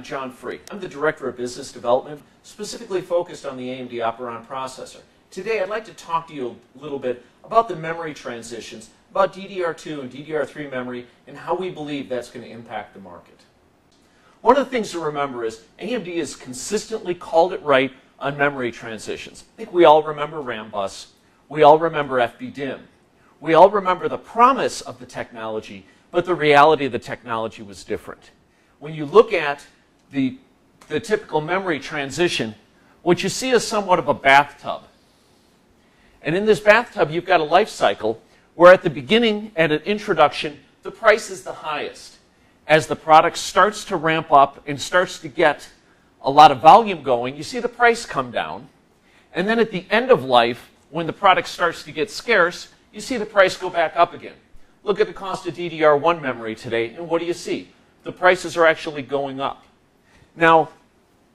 John Free. I'm the Director of Business Development, specifically focused on the AMD Operon processor. Today I'd like to talk to you a little bit about the memory transitions, about DDR2 and DDR3 memory, and how we believe that's going to impact the market. One of the things to remember is AMD has consistently called it right on memory transitions. I think we all remember RAM bus. We all remember FBDIMM. We all remember the promise of the technology, but the reality of the technology was different. When you look at the typical memory transition, what you see is somewhat of a bathtub. And in this bathtub, you've got a life cycle where at the beginning, at an introduction, the price is the highest. As the product starts to ramp up and starts to get a lot of volume going, you see the price come down. And then at the end of life, when the product starts to get scarce, you see the price go back up again. Look at the cost of DDR1 memory today, and what do you see? The prices are actually going up. Now,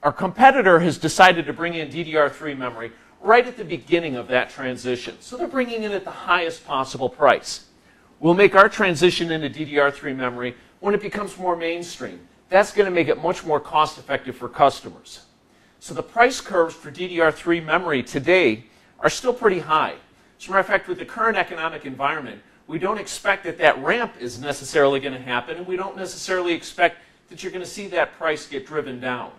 our competitor has decided to bring in DDR3 memory right at the beginning of that transition. So they're bringing in at the highest possible price. We'll make our transition into DDR3 memory when it becomes more mainstream. That's going to make it much more cost effective for customers. So the price curves for DDR3 memory today are still pretty high. As a matter of fact, with the current economic environment, we don't expect that that ramp is necessarily going to happen, and we don't necessarily expect that you're going to see that price get driven down.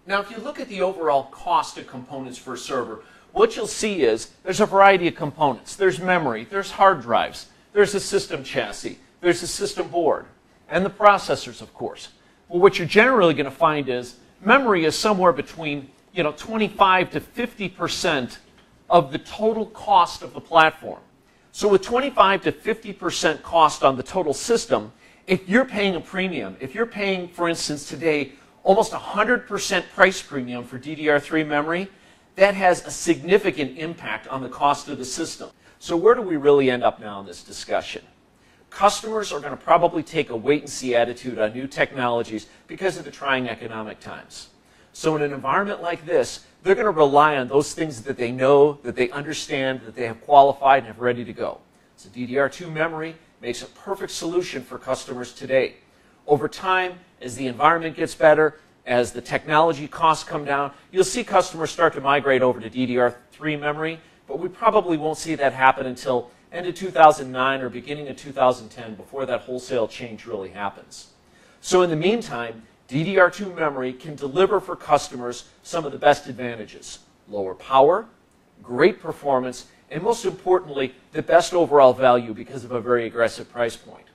Now, if you look at the overall cost of components for a server, what you'll see is there's a variety of components. There's memory, there's hard drives, there's a system chassis, there's a system board, and the processors, of course. Well, what you're generally going to find is memory is somewhere between 25 to 50% of the total cost of the platform. So with 25 to 50% cost on the total system, if you're paying a premium, if you're paying, for instance, today, almost 100% price premium for DDR3 memory, that has a significant impact on the cost of the system. So where do we really end up now in this discussion? Customers are going to probably take a wait-and-see attitude on new technologies because of the trying economic times. So in an environment like this, they're going to rely on those things that they know, that they understand, that they have qualified and have ready to go. So DDR2 memory makes a perfect solution for customers today. Over time, as the environment gets better, as the technology costs come down, you'll see customers start to migrate over to DDR3 memory, but we probably won't see that happen until end of 2009 or beginning of 2010 before that wholesale change really happens. So in the meantime, DDR2 memory can deliver for customers some of the best advantages: lower power, great performance, and most importantly, the best overall value because of a very aggressive price point.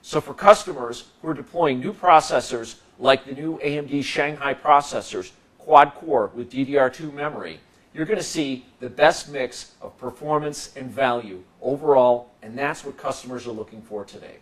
So for customers who are deploying new processors like the new AMD Shanghai processors, quad-core with DDR2 memory, you're going to see the best mix of performance and value overall, and that's what customers are looking for today.